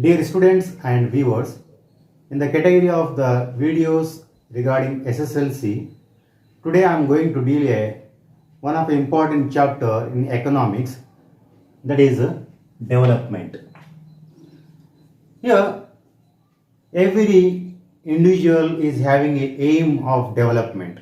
Dear students and viewers, in the category of the videos regarding SSLC, today I am going to deal one of the important chapter in economics, that is development. Here, every individual is having an aim of development.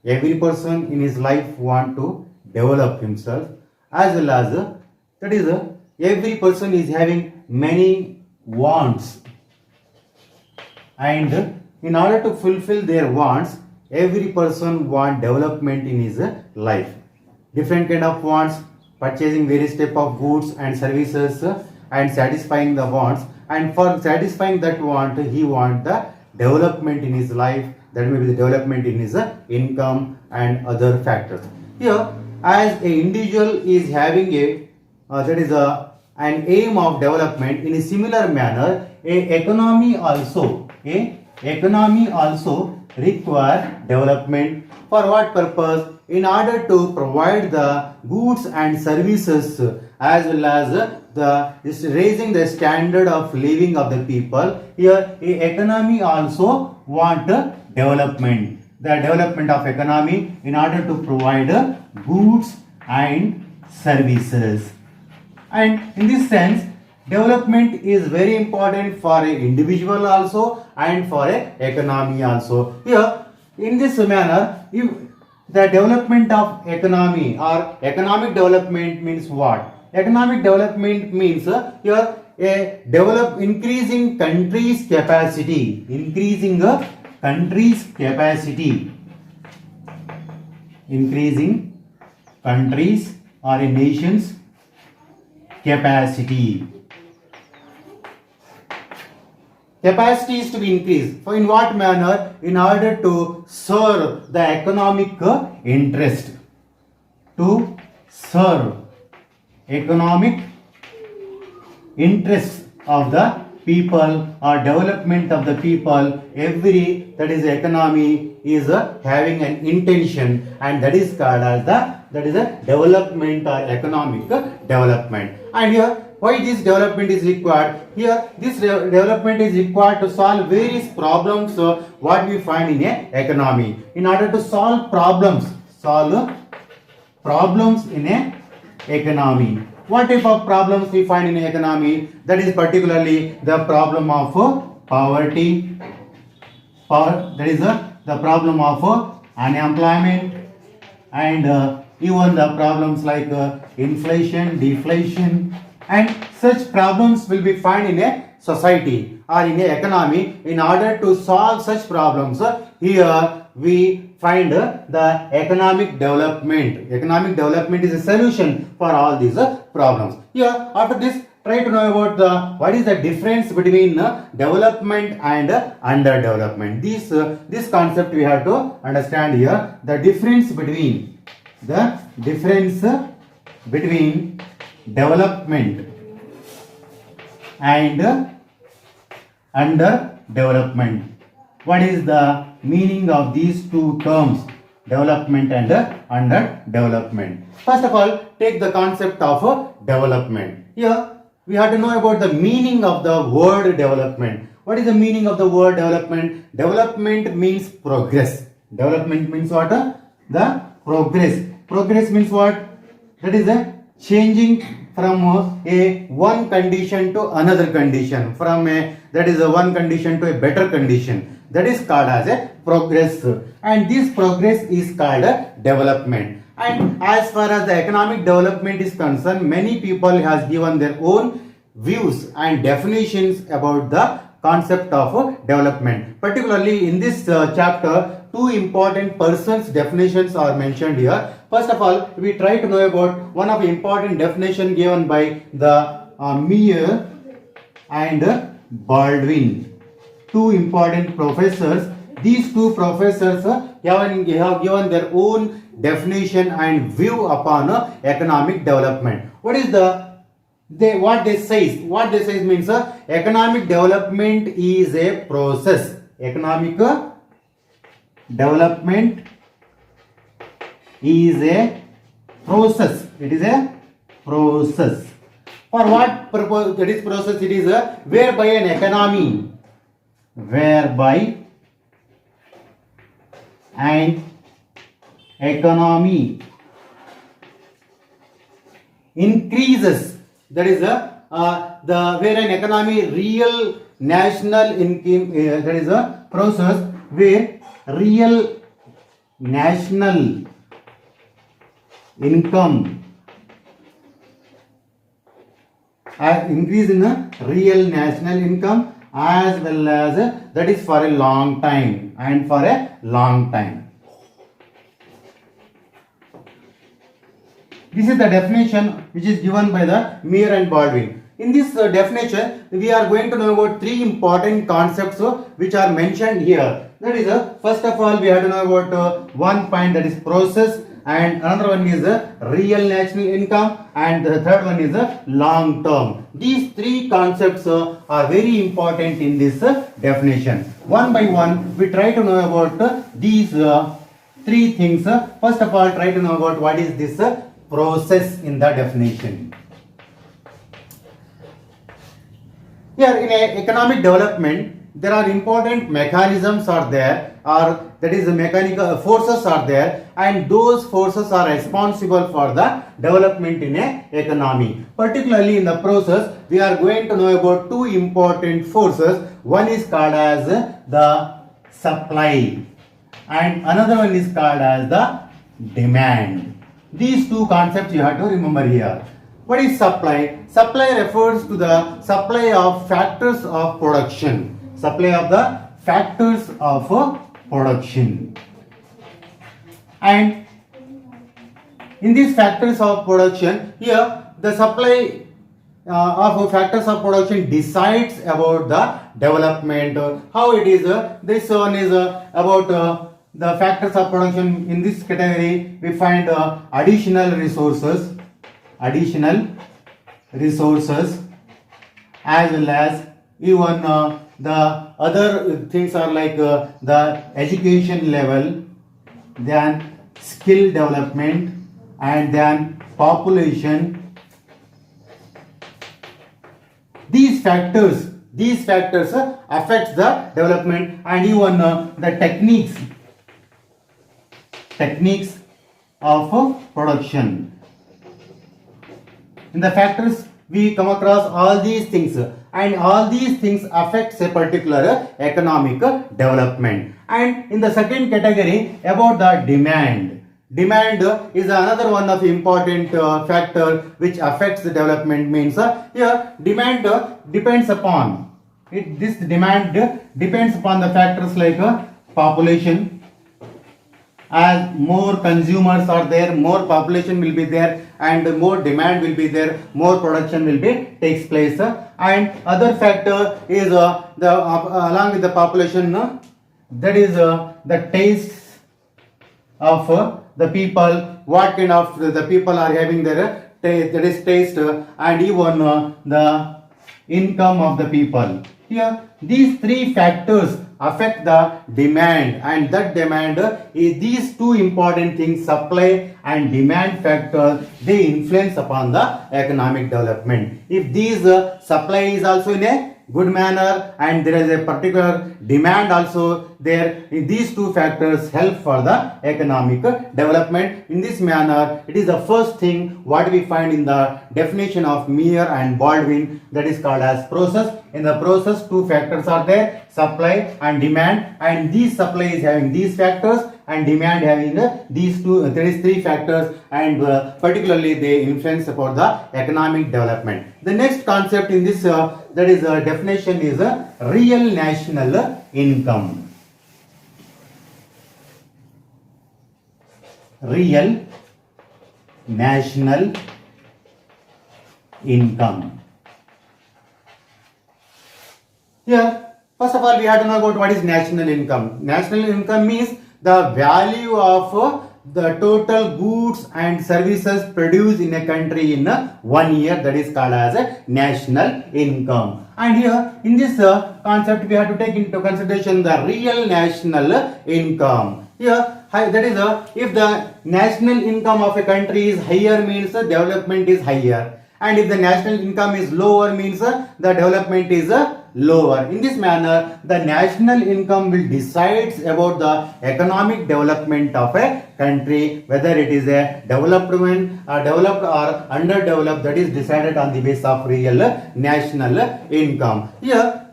Every person in his life want to develop himself, as well as every person is having many wants, and in order to fulfill their wants, every person want development in his life. Different kind of wants, purchasing various type of goods and services, and satisfying the wants, and for satisfying that want, he want the development in his life. That may be the development in his income and other factors. Here, as a individual is having an aim of development, in a similar manner, economy also require development. For what purpose? In order to provide the goods and services, as well as raising the standard of living of the people. Here, economy also want development. The development of economy in order to provide goods and services. And in this sense, development is very important for an individual also and for an economy also. Here, in this manner, if the development of economy or economic development means what? Economic development means increasing country's capacity, increasing countries or a nation's capacity. Capacity is to be increased. For in what manner? In order to serve the economic interest. To serve economic interests of the people or development of the people. Every economy is having an intention, and that is called as a development or economic development. And here, why this development is required? Here, this development is required to solve various problems what we find in a economy. In order to solve problems in a economy. What type of problems we find in a economy? That is particularly the problem of poverty, the problem of unemployment, and even the problems like inflation, deflation, and such problems will be found in a society or in a economy. In order to solve such problems, here we find the economic development. Economic development is a solution for all these problems. Here, after this, try to know about what is the difference between development and underdevelopment. This concept we have to understand here. The difference between development and underdevelopment. What is the meaning of these two terms, development and underdevelopment? First of all, take the concept of development. Here, we have to know about the meaning of the word development. What is the meaning of the word development? Development means progress. Development means what? The progress. Progress means what? That is a changing from a one condition to another condition, from one condition to a better condition. That is called as a progress, and this progress is called a development. And as far as the economic development is concerned, many people has given their own views and definitions about the concept of development. Particularly in this chapter, two important persons' definitions are mentioned here. First of all, we try to know about one of the important definition given by the Meyer and Baldwin. Two important professors. These two professors have given their own definition and view upon economic development. What they say? What they say means economic development is a process. Economic development is a process. It is a process For what purpose that is process? It is whereby an economy, whereby an economy increases. That is the where an economy real national income. That is a process where real national income increase in the real national income as well as that is for a long time and for a long time. This is the definition which is given by the Meir and Baldwin. In this definition, we are going to know about three important concepts which are mentioned here. That is, first of all, we have to know about one point, that is process, and another one is real national income, and the third one is long term. These three concepts are very important in this definition. One by one, we try to know about these three things. First of all, try to know about what is this process in the definition. Here in economic development, there are important mechanisms are there, or that is the mechanical forces are there, and those forces are responsible for the development in a economy. Particularly in the process, we are going to know about two important forces. One is called as the supply, and another one is called as the demand. These two concepts you have to remember here. What is supply? Supply refers to the supply of factors of production. Supply of the factors of production. And in these factors of production, here the supply of factors of production decides about the development. How it is? This one is about the factors of production. In this category, we find additional resources, as well as even the other things are like the education level, then skill development, and then population. These factors affect the development, and even the techniques of production. In the factors, we come across all these things, and all these things affects a particular economic development. And in the second category, about the demand. Demand is another one of important factor which affects the development. Means here demand depends upon it. This demand depends upon the factors like population. As more consumers are there, more population will be there, and more demand will be there, more production will be takes place. And other factor is along with the population, that is the taste of the people. What kind of the people are having their taste, that is taste, and even the income of the people. Here, these three factors affect the demand, and that demand is these two important things, supply and demand factors, they influence upon the economic development. If these supply is also in a good manner and there is a particular demand also there, these two factors help for the economic development. In this manner, it is the first thing what we find in the definition of Meir and Baldwin, that is called as process. In the process, two factors are there, supply and demand, and this supply is having these factors and demand having these two, there is three factors, and particularly they influence for the economic development. The next concept in this that is definition is real national income. Real national income. Here, first of all, we have to know about what is national income. National income means the value of the total goods and services produced in a country in 1 year, that is called as a national income. And here in this concept, we have to take into consideration the real national income. Here, that is if the national income of a country is higher, means the development is higher, and if the national income is lower means the development is lower. In this manner, the national income will decide about the economic development of a country, whether it is a developed or underdeveloped. That is decided on the basis of real national income. Here,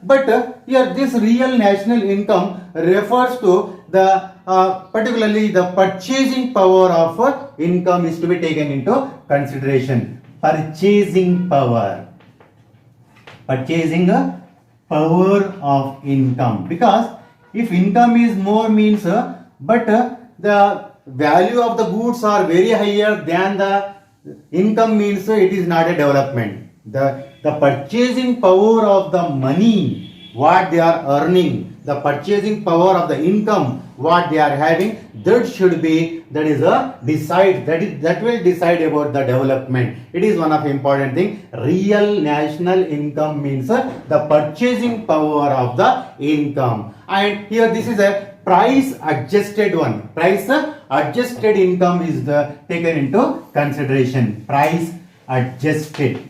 here this real national income refers to the particularly the purchasing power of income is to be taken into consideration. Purchasing power of income, because if income is more means the value of the goods are very higher than the income means it is not a development. The purchasing power of the money what they are earning, the purchasing power of the income what they are having, that should be, that will decide about the development. It is one of important thing. Real national income means the purchasing power of the income, and here this is a price adjusted one. Price adjusted income is taken into consideration. Price adjusted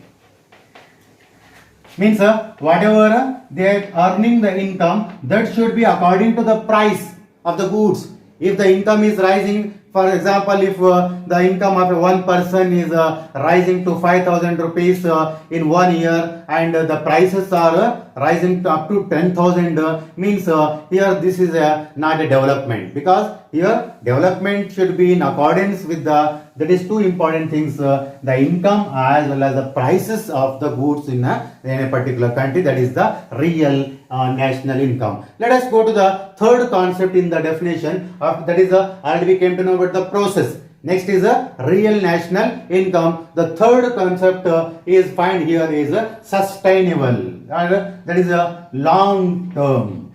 means whatever they are earning the income, that should be according to the price of the goods. If the income is rising, for example, if the income of one person is rising to 5,000 rupees in 1 year, and the prices are rising to up to 10,000, means here this is not a development, because here development should be in accordance with that is two important things, the income as well as the prices of the goods in a particular country. That is the real national income. Let us go to the third concept in the definition of, that is already we came to know about the process. Next is a real national income. The third concept is find here is sustainable, that is a long term.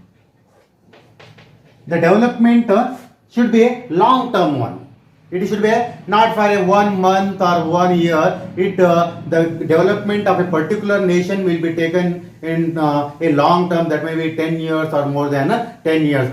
The development should be a long term one. It should be not for a 1 month or 1 year. The development of a particular nation will be taken in a long term, that may be 10 years or more than 10 years.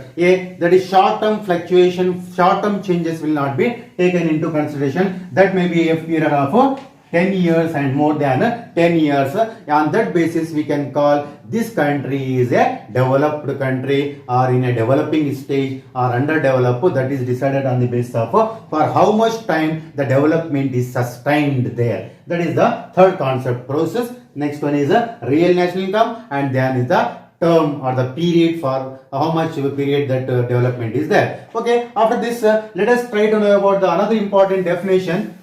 That is short term fluctuation, short term changes will not be taken into consideration. That may be a period of 10 years and more than 10 years. On that basis, we can call this country is a developed country or in a developing stage or underdeveloped. That is decided on the basis of for how much time the development is sustained there. That is the third concept, process. Next one is a real national income, and then is the term or the period for how much period that development is there. Okay, after this, let us try to know about the another important definition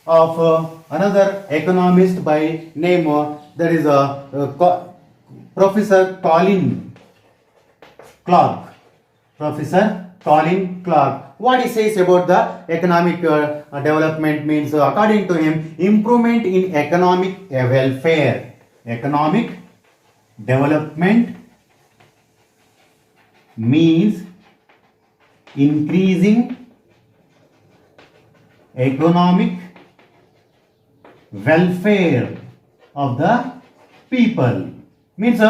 of another economist by name that is Professor Colin Clark. Professor Colin Clark. What he says about the economic development means, according to him, improvement in economic welfare. Economic development means increasing economic welfare of the people. Means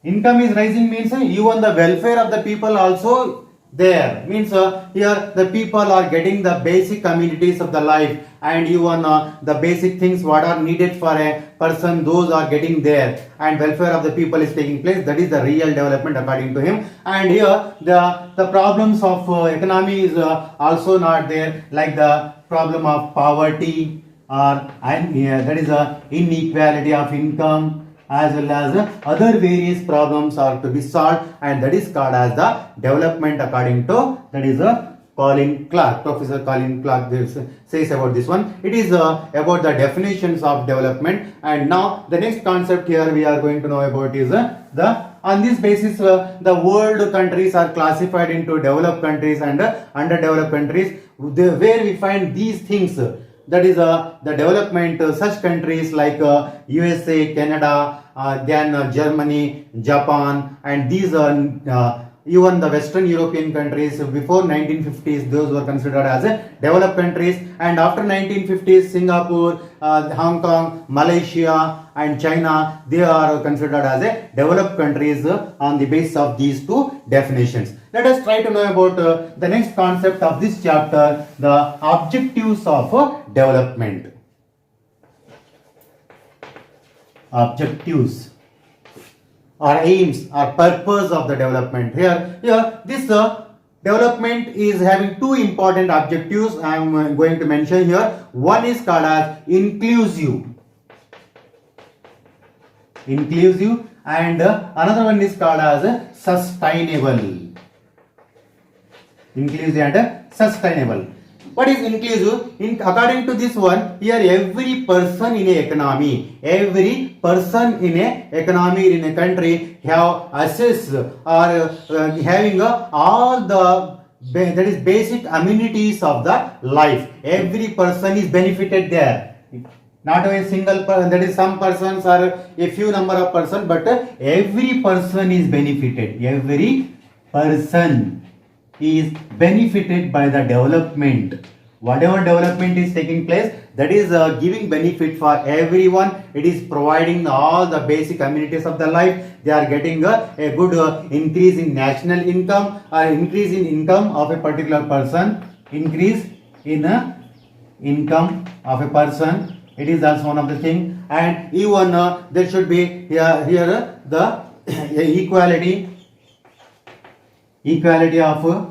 income is rising means even the welfare of the people also there. Means here the people are getting the basic amenities of the life, and even the basic things what are needed for a person, those are getting there, and welfare of the people is taking place. That is the real development according to him. And here the problems of economy is also not there, like the problem of poverty or that is inequality of income, as well as other various problems are to be solved, and that is called as the development according to, that is Colin Clark. Professor Colin Clark says about this one. It is about the definitions of development. And now the next concept here we are going to know about is on this basis the world countries are classified into developed countries and underdeveloped countries, where we find these things. That is the development, such countries like USA, Canada, then Germany, Japan, and these are even the Western European countries before 1950s, those were considered as developed countries, and after 1950s, Singapore, Hong Kong, Malaysia, and China, they are considered as developed countries on the basis of these two definitions. Let us try to know about the next concept of this chapter, the objectives of development. objectives or aims or purpose of the development. Here this development is having two important objectives I am going to mention here. One is called as inclusive, and another one is called as sustainable. Inclusive and sustainable. What is inclusive? According to this one, here every person in a economy in a country have access or having all the that is basic amenities of the life. Every person is benefited there. Not a single person, that is some persons or a few number of persons, but every person is benefited. Every person is benefited by the development. Whatever development is taking place, that is giving benefit for everyone. It is providing all the basic amenities of the life. They are getting a good increase in national income or increase in income of a particular person. Increase in income of a person. It is also one of the thing. And even there should be here the equality of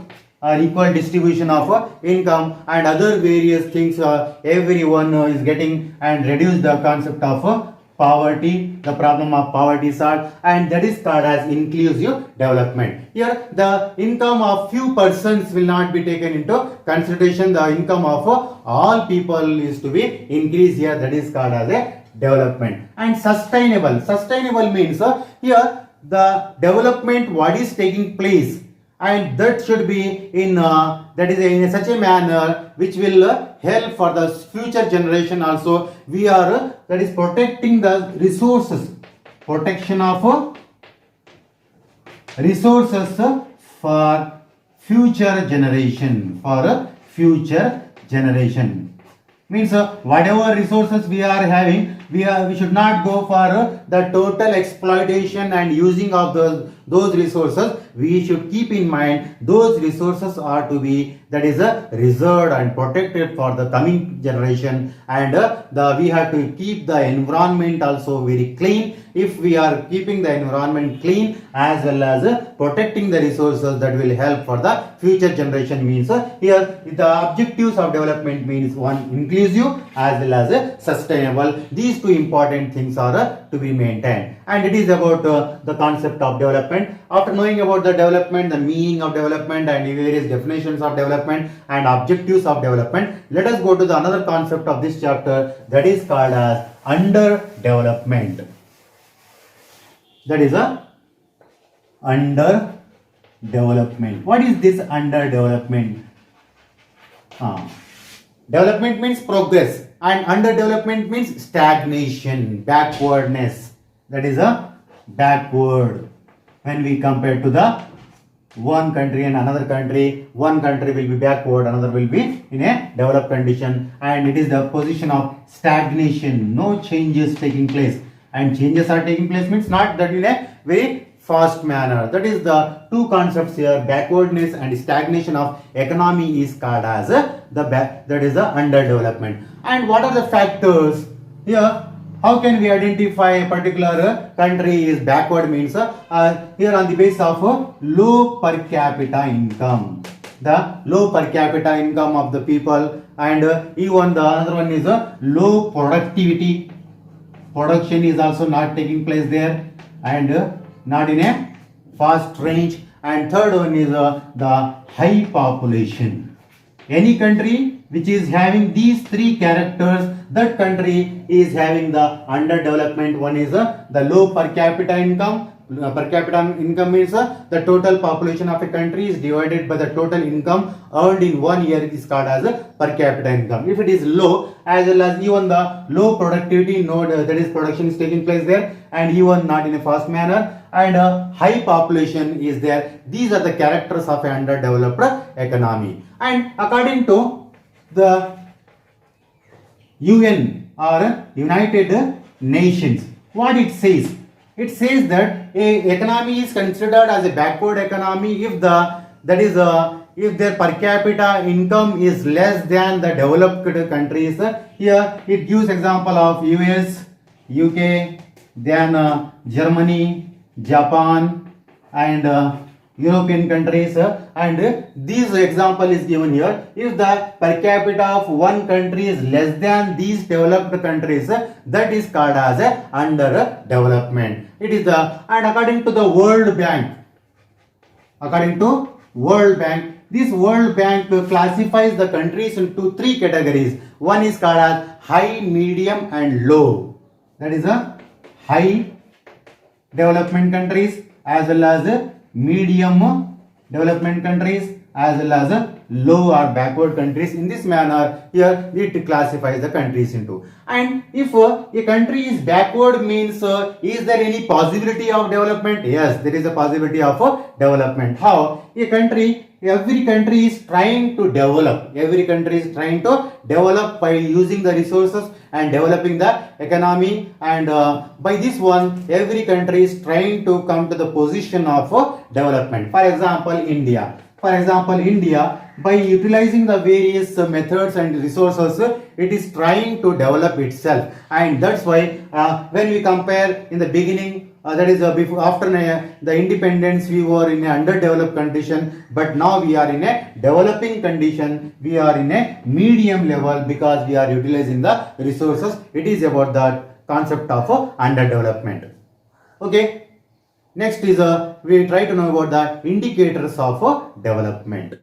equal distribution of income and other various things everyone is getting, and reduce the concept of poverty, the problem of poverty solved, and that is called as inclusive development. Here the income of few persons will not be taken into consideration. The income of all people is to be increased here. That is called as a development. And sustainable means here the development what is taking place, and that should be in that is in such a manner which will help for the future generation also. We are that is protecting the resources, protection of resources for future generation, means whatever resources we are having, we should not go for the total exploitation and using of those resources. We should keep in mind those resources are to be that is reserved and protected for the coming generation, and we have to keep the environment also very clean. If we are keeping the environment clean as well as protecting the resources, that will help for the future generation. Means here the objectives of development means one, inclusive as well as sustainable. These two important things are to be maintained, and it is about the concept of development. After knowing about the development, the meaning of development and various definitions of development and objectives of development, let us go to the another concept of this chapter, that is called as underdevelopment. That is a underdevelopment. What is this underdevelopment? Development means progress, and underdevelopment means stagnation, backwardness. That is a backward. When we compare to the one country and another country, one country will be backward, another will be in a developed condition, and it is the position of stagnation. No changes taking place, and changes are taking place means not that in a very fast manner. That is the two concepts here, backwardness and stagnation of economy is called as that is the underdevelopment. And what are the factors here? How can we identify a particular country is backward? Means here on the basis of low per capita income, the low per capita income of the people, and even the another one is low productivity. Production is also not taking place there, and not in a fast range. And third one is the high population. Any country which is having these three characters, that country is having the underdevelopment. One is the low per capita income. Per capita income means the total population of a country is divided by the total income earned in 1 year is called as per capita income. If it is low, as well as even the low productivity, that is production is taking place there, and even not in a fast manner, and high population is there. These are the characters of an underdeveloped economy. And according to the UN or United Nations, what it says? It says that a economy is considered as a backward economy if if their per capita income is less than the developed countries. Here it gives example of US, UK, then Germany, Japan, and European countries. And this example is given here. If the per capita of one country is less than these developed countries, that is called as under development. It is and according to the World Bank, this World Bank classifies the countries into three categories. One is called as high, medium, and low. That is a high development countries as well as medium development countries as well as low or backward countries. In this manner, here it classifies the countries into. And if a country is backward means, is there any possibility of development? Yes, there is a possibility of development. How? Every country is trying to develop. Every country is trying to develop by using the resources and developing the economy, and by this one, every country is trying to come to the position of development. For example, India, by utilizing the various methods and resources, it is trying to develop itself, and that's why when we compare in the beginning, that is before, after the independence, we were in an underdeveloped condition, but now we are in a developing condition. We are in a medium level because we are utilizing the resources. It is about the concept of underdevelopment. Okay. Next is we try to know about the indicators of development.